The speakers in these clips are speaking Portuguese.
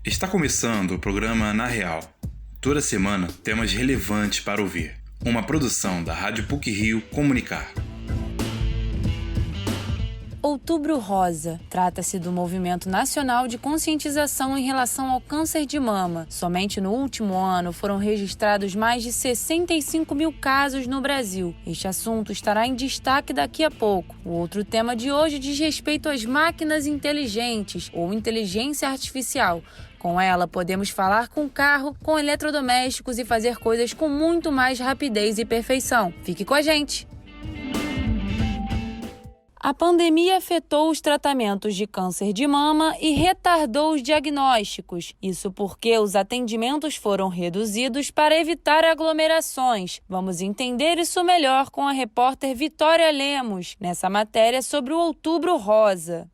Está começando o programa Na Real. Toda semana, temas relevantes para ouvir. Uma produção da Rádio PUC-Rio Comunicar. Outubro Rosa. Trata-se do movimento nacional de conscientização em relação ao câncer de mama. Somente no último ano foram registrados mais de 65 mil casos no Brasil. Este assunto estará em destaque daqui a pouco. O outro tema de hoje diz respeito às máquinas inteligentes ou inteligência artificial. Com ela, podemos falar com carro, com eletrodomésticos e fazer coisas com muito mais rapidez e perfeição. Fique com a gente! A pandemia afetou os tratamentos de câncer de mama e retardou os diagnósticos. Isso porque os atendimentos foram reduzidos para evitar aglomerações. Vamos entender isso melhor com a repórter Vitória Lemos, nessa matéria sobre o Outubro Rosa.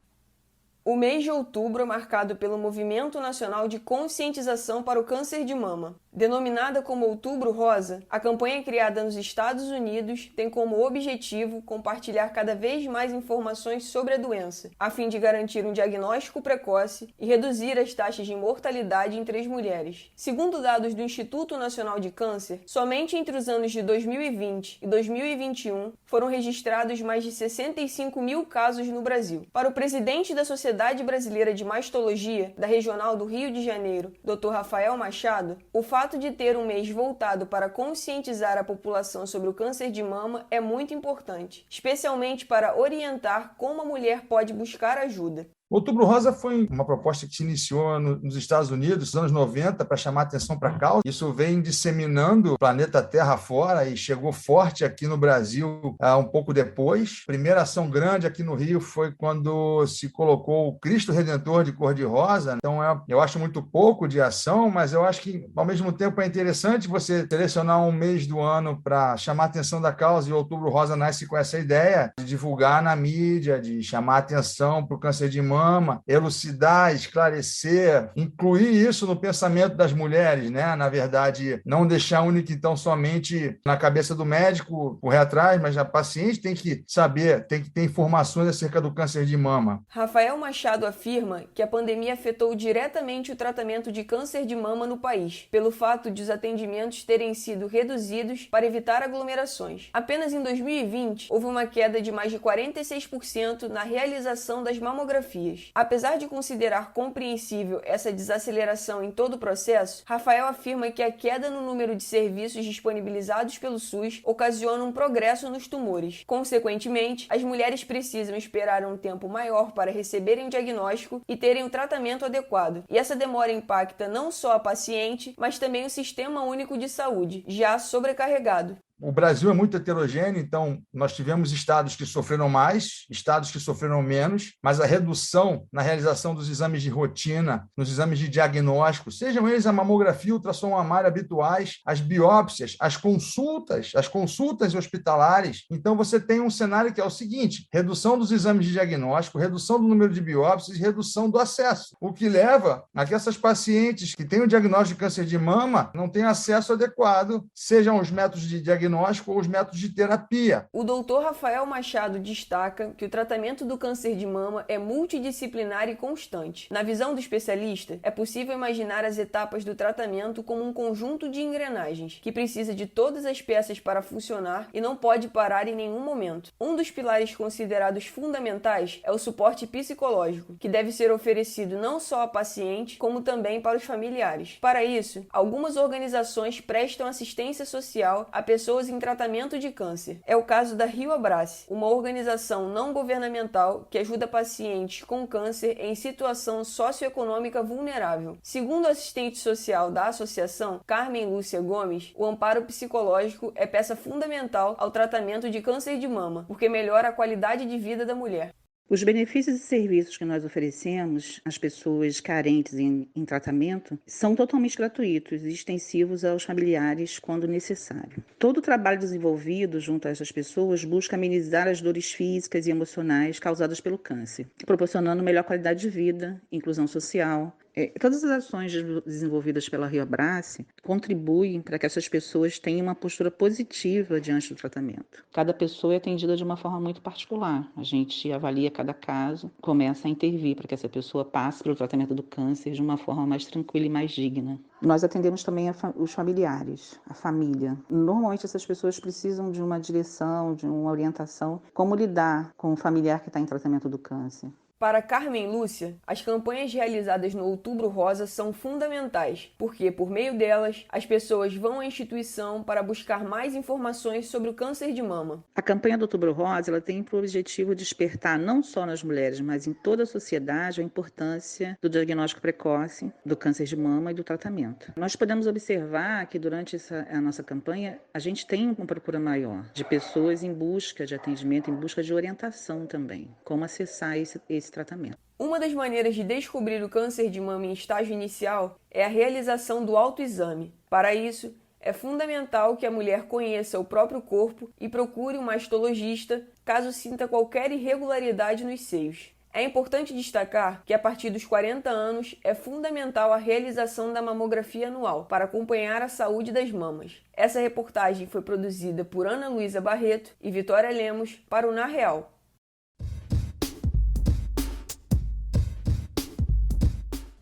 O mês de outubro é marcado pelo Movimento Nacional de Conscientização para o Câncer de Mama. Denominada como Outubro Rosa, a campanha criada nos Estados Unidos tem como objetivo compartilhar cada vez mais informações sobre a doença, a fim de garantir um diagnóstico precoce e reduzir as taxas de mortalidade entre as mulheres. Segundo dados do Instituto Nacional de Câncer, somente entre os anos de 2020 e 2021 foram registrados mais de 65 mil casos no Brasil. Para o presidente da Sociedade Brasileira de Mastologia, da Regional do Rio de Janeiro, Dr. Rafael Machado, o fato de ter um mês voltado para conscientizar a população sobre o câncer de mama é muito importante, especialmente para orientar como a mulher pode buscar ajuda. Outubro Rosa foi uma proposta que se iniciou nos Estados Unidos, nos anos 90, para chamar atenção para a causa. Isso vem disseminando o planeta Terra fora e chegou forte aqui no Brasil um pouco depois. A primeira ação grande aqui no Rio foi quando se colocou o Cristo Redentor de cor-de-rosa. Então, eu acho muito pouco de ação, mas eu acho que, ao mesmo tempo, é interessante você selecionar um mês do ano para chamar a atenção da causa, e o Outubro Rosa nasce com essa ideia de divulgar na mídia, de chamar a atenção para o câncer de mama, elucidar, esclarecer, incluir isso no pensamento das mulheres, né? Na verdade, não deixar único, então, somente na cabeça do médico correr atrás, mas a paciente tem que saber, tem que ter informações acerca do câncer de mama. Rafael Machado afirma que a pandemia afetou diretamente o tratamento de câncer de mama no país, pelo fato de os atendimentos terem sido reduzidos para evitar aglomerações. Apenas em 2020, houve uma queda de mais de 46% na realização das mamografias. Apesar de considerar compreensível essa desaceleração em todo o processo, Rafael afirma que a queda no número de serviços disponibilizados pelo SUS ocasiona um progresso nos tumores. Consequentemente, as mulheres precisam esperar um tempo maior para receberem o diagnóstico e terem o tratamento adequado. E essa demora impacta não só a paciente, mas também o Sistema Único de Saúde, já sobrecarregado. O Brasil é muito heterogêneo, então nós tivemos estados que sofreram mais, estados que sofreram menos, mas a redução na realização dos exames de rotina, nos exames de diagnóstico, sejam eles a mamografia, ultrassom mamário habituais, as biópsias, as consultas hospitalares. Então você tem um cenário que é o seguinte: redução dos exames de diagnóstico, redução do número de biópsias e redução do acesso, o que leva a que essas pacientes que têm o diagnóstico de câncer de mama não tenham acesso adequado, sejam os métodos de diagnóstico ou os métodos de terapia. O Dr. Rafael Machado destaca que o tratamento do câncer de mama é multidisciplinar e constante. Na visão do especialista, é possível imaginar as etapas do tratamento como um conjunto de engrenagens, que precisa de todas as peças para funcionar e não pode parar em nenhum momento. Um dos pilares considerados fundamentais é o suporte psicológico, que deve ser oferecido não só à paciente, como também para os familiares. Para isso, algumas organizações prestam assistência social a pessoas em tratamento de câncer. É o caso da Rio Abrace, uma organização não governamental que ajuda pacientes com câncer em situação socioeconômica vulnerável. Segundo a assistente social da associação, Carmen Lúcia Gomes, o amparo psicológico é peça fundamental ao tratamento de câncer de mama, porque melhora a qualidade de vida da mulher. Os benefícios e serviços que nós oferecemos às pessoas carentes em tratamento são totalmente gratuitos e extensivos aos familiares quando necessário. Todo o trabalho desenvolvido junto a essas pessoas busca amenizar as dores físicas e emocionais causadas pelo câncer, proporcionando melhor qualidade de vida, inclusão social, Todas as ações desenvolvidas pela Rio Abrace contribuem para que essas pessoas tenham uma postura positiva diante do tratamento. Cada pessoa é atendida de uma forma muito particular. A gente avalia cada caso, começa a intervir para que essa pessoa passe pelo tratamento do câncer de uma forma mais tranquila e mais digna. Nós atendemos também os familiares, a família. Normalmente essas pessoas precisam de uma direção, de uma orientação, como lidar com o familiar que está em tratamento do câncer. Para Carmen Lúcia, as campanhas realizadas no Outubro Rosa são fundamentais, porque, por meio delas, as pessoas vão à instituição para buscar mais informações sobre o câncer de mama. A campanha do Outubro Rosa ela tem por objetivo despertar, não só nas mulheres, mas em toda a sociedade, a importância do diagnóstico precoce do câncer de mama e do tratamento. Nós podemos observar que, durante a nossa campanha, a gente tem uma procura maior de pessoas em busca de atendimento, em busca de orientação também, como acessar esse tratamento. Uma das maneiras de descobrir o câncer de mama em estágio inicial é a realização do autoexame. Para isso, é fundamental que a mulher conheça o próprio corpo e procure um mastologista caso sinta qualquer irregularidade nos seios. É importante destacar que a partir dos 40 anos é fundamental a realização da mamografia anual para acompanhar a saúde das mamas. Essa reportagem foi produzida por Ana Luísa Barreto e Vitória Lemos para o Na Real.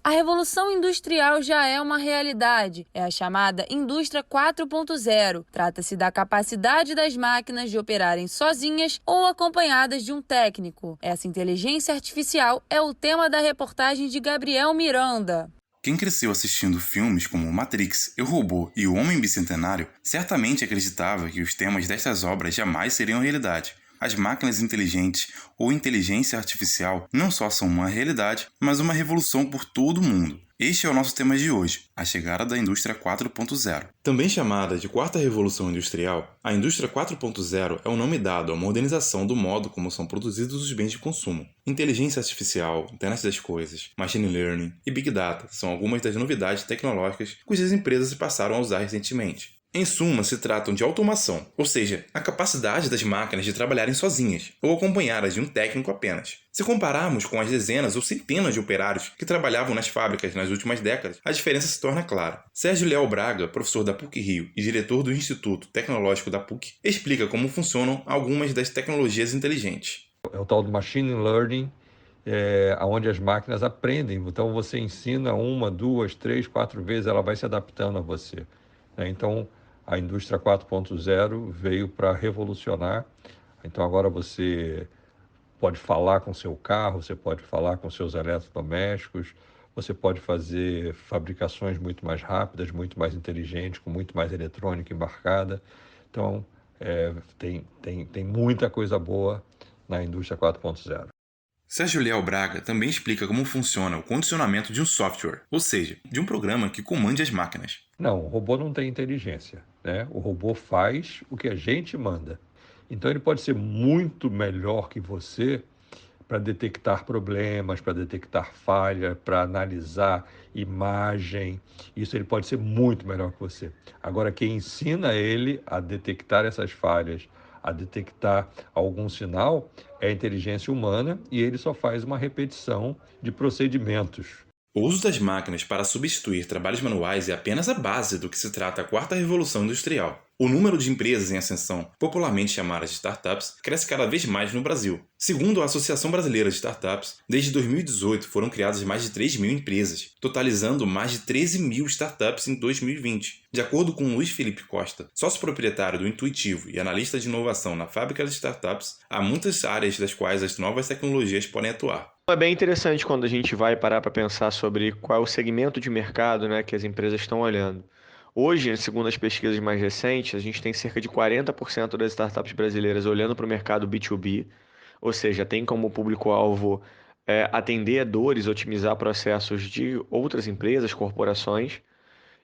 A revolução industrial já é uma realidade. É a chamada Indústria 4.0. Trata-se da capacidade das máquinas de operarem sozinhas ou acompanhadas de um técnico. Essa inteligência artificial é o tema da reportagem de Gabriel Miranda. Quem cresceu assistindo filmes como Matrix, Eu, Robô e O Homem Bicentenário certamente acreditava que os temas destas obras jamais seriam realidade. As máquinas inteligentes ou inteligência artificial não só são uma realidade, mas uma revolução por todo o mundo. Este é o nosso tema de hoje, a chegada da Indústria 4.0. Também chamada de Quarta Revolução Industrial, a Indústria 4.0 é o nome dado à modernização do modo como são produzidos os bens de consumo. Inteligência artificial, internet das coisas, machine learning e big data são algumas das novidades tecnológicas cujas empresas passaram a usar recentemente. Em suma, se tratam de automação, ou seja, a capacidade das máquinas de trabalharem sozinhas, ou acompanhadas de um técnico apenas. Se compararmos com as dezenas ou centenas de operários que trabalhavam nas fábricas nas últimas décadas, a diferença se torna clara. Sérgio Leal Braga, professor da PUC-Rio e diretor do Instituto Tecnológico da PUC, explica como funcionam algumas das tecnologias inteligentes. É o tal do machine learning, onde as máquinas aprendem. Então você ensina 1, 2, 3, 4 vezes, ela vai se adaptando a você. Então, a indústria 4.0 veio para revolucionar. Então, agora você pode falar com seu carro, você pode falar com seus eletrodomésticos, você pode fazer fabricações muito mais rápidas, muito mais inteligentes, com muito mais eletrônica embarcada. Então, tem muita coisa boa na indústria 4.0. Sérgio Leal Braga também explica como funciona o condicionamento de um software, ou seja, de um programa que comande as máquinas. Não, o robô não tem inteligência, né? O robô faz o que a gente manda. Então ele pode ser muito melhor que você para detectar problemas, para detectar falhas, para analisar imagem. Isso ele pode ser muito melhor que você. Agora, quem ensina ele a detectar essas falhas, a detectar algum sinal, é a inteligência humana e ele só faz uma repetição de procedimentos. O uso das máquinas para substituir trabalhos manuais é apenas a base do que se trata a quarta revolução industrial. O número de empresas em ascensão, popularmente chamadas de startups, cresce cada vez mais no Brasil. Segundo a Associação Brasileira de Startups, desde 2018 foram criadas mais de 3 mil empresas, totalizando mais de 13 mil startups em 2020. De acordo com Luiz Felipe Costa, sócio proprietário do Intuitivo e analista de inovação na fábrica de startups, há muitas áreas das quais as novas tecnologias podem atuar. É bem interessante quando a gente vai parar para pensar sobre qual é o segmento de mercado, né, que as empresas estão olhando. Hoje, segundo as pesquisas mais recentes, a gente tem cerca de 40% das startups brasileiras olhando para o mercado B2B, ou seja, tem como público-alvo atender a dores, otimizar processos de outras empresas, corporações,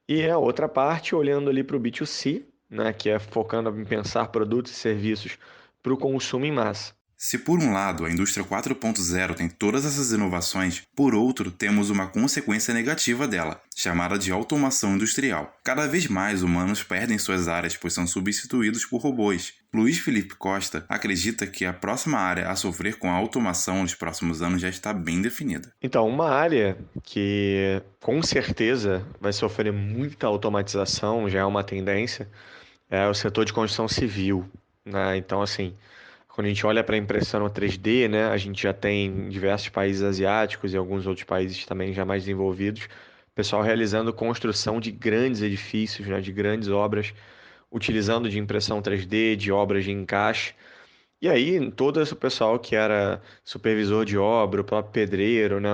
e a outra parte olhando ali para o B2C, né, que é focando em pensar produtos e serviços para o consumo em massa. Se por um lado a indústria 4.0 tem todas essas inovações, por outro temos uma consequência negativa dela, chamada de automação industrial. Cada vez mais humanos perdem suas áreas pois são substituídos por robôs. Luiz Felipe Costa acredita que a próxima área a sofrer com a automação nos próximos anos já está bem definida. Então, uma área que com certeza vai sofrer muita automatização, já é uma tendência, é o setor de construção civil, né? Então, assim, quando a gente olha para a impressão 3D, né, a gente já tem em diversos países asiáticos e alguns outros países também já mais desenvolvidos, pessoal realizando construção de grandes edifícios, né, de grandes obras, utilizando de impressão 3D, de obras de encaixe. E aí, todo esse pessoal que era supervisor de obra, o próprio pedreiro, né,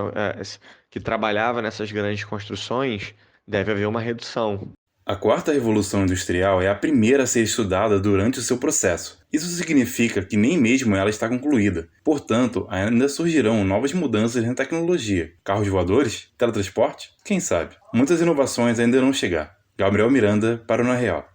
que trabalhava nessas grandes construções, deve haver uma redução. A quarta revolução industrial é a primeira a ser estudada durante o seu processo. Isso significa que nem mesmo ela está concluída. Portanto, ainda surgirão novas mudanças na tecnologia. Carros voadores? Teletransporte? Quem sabe? Muitas inovações ainda irão chegar. Gabriel Miranda para o Na Real.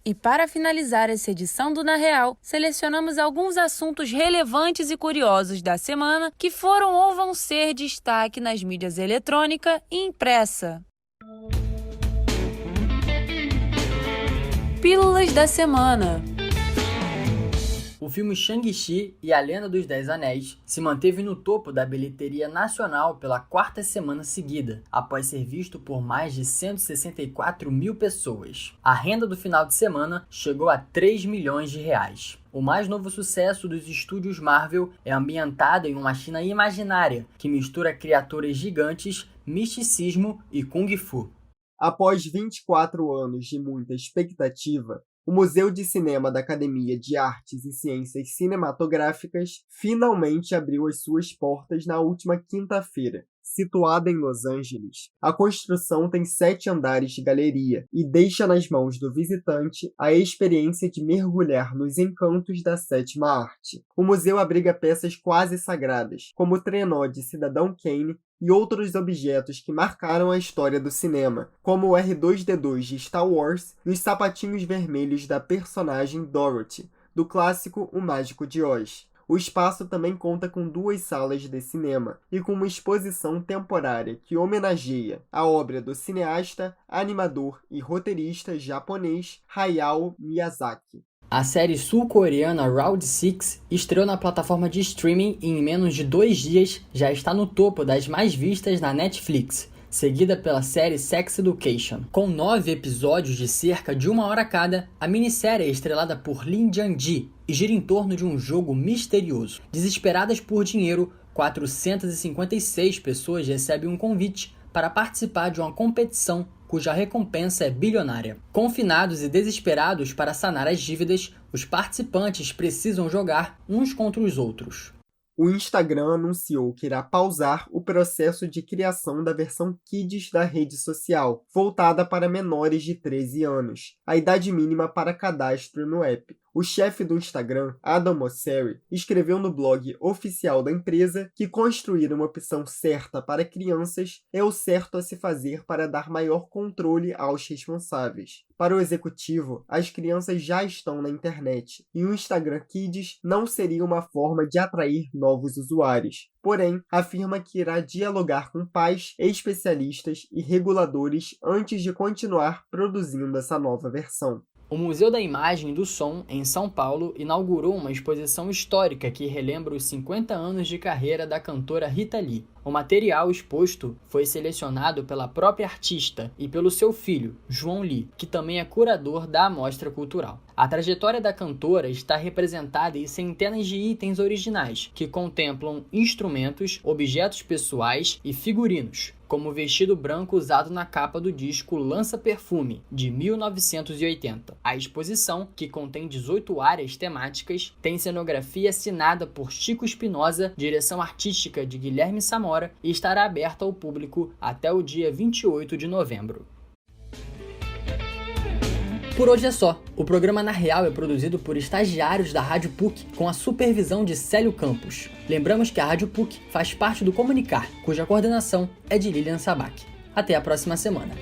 E para finalizar essa edição do Na Real, selecionamos alguns assuntos relevantes e curiosos da semana que foram ou vão ser destaque nas mídias eletrônica e impressa. Pílulas da semana. O filme Shang-Chi e a Lenda dos Dez Anéis se manteve no topo da bilheteria nacional pela quarta semana seguida, após ser visto por mais de 164 mil pessoas. A renda do final de semana chegou a 3 milhões de reais. O mais novo sucesso dos estúdios Marvel é ambientado em uma China imaginária, que mistura criaturas gigantes, misticismo e Kung Fu. Após 24 anos de muita expectativa, o Museu de Cinema da Academia de Artes e Ciências Cinematográficas finalmente abriu as suas portas na última quinta-feira. Situada em Los Angeles, a construção tem 7 andares de galeria e deixa nas mãos do visitante a experiência de mergulhar nos encantos da sétima arte. O museu abriga peças quase sagradas, como o trenó de Cidadão Kane e outros objetos que marcaram a história do cinema, como o R2-D2 de Star Wars e os sapatinhos vermelhos da personagem Dorothy, do clássico O Mágico de Oz. O espaço também conta com 2 salas de cinema e com uma exposição temporária que homenageia a obra do cineasta, animador e roteirista japonês Hayao Miyazaki. A série sul-coreana Round 6 estreou na plataforma de streaming e em menos de 2 dias já está no topo das mais vistas na Netflix, seguida pela série Sex Education. Com 9 episódios de cerca de 1 hora cada, a minissérie é estrelada por Lee Jung-ji e gira em torno de um jogo misterioso. Desesperadas por dinheiro, 456 pessoas recebem um convite para participar de uma competição cuja recompensa é bilionária. Confinados e desesperados para sanar as dívidas, os participantes precisam jogar uns contra os outros. O Instagram anunciou que irá pausar o processo de criação da versão Kids da rede social, voltada para menores de 13 anos, a idade mínima para cadastro no app. O chefe do Instagram, Adam Mosseri, escreveu no blog oficial da empresa que construir uma opção certa para crianças é o certo a se fazer para dar maior controle aos responsáveis. Para o executivo, as crianças já estão na internet e o Instagram Kids não seria uma forma de atrair novos usuários. Porém, afirma que irá dialogar com pais, especialistas e reguladores antes de continuar produzindo essa nova versão. O Museu da Imagem e do Som, em São Paulo, inaugurou uma exposição histórica que relembra os 50 anos de carreira da cantora Rita Lee. O material exposto foi selecionado pela própria artista e pelo seu filho, João Lee, que também é curador da amostra cultural. A trajetória da cantora está representada em centenas de itens originais, que contemplam instrumentos, objetos pessoais e figurinos, como o vestido branco usado na capa do disco Lança Perfume, de 1980. A exposição, que contém 18 áreas temáticas, tem cenografia assinada por Chico Espinosa, direção artística de Guilherme Samora, e estará aberta ao público até o dia 28 de novembro. Por hoje é só. O programa Na Real é produzido por estagiários da Rádio PUC, com a supervisão de Célio Campos. Lembramos que a Rádio PUC faz parte do Comunicar, cuja coordenação é de Lilian Sabac. Até a próxima semana.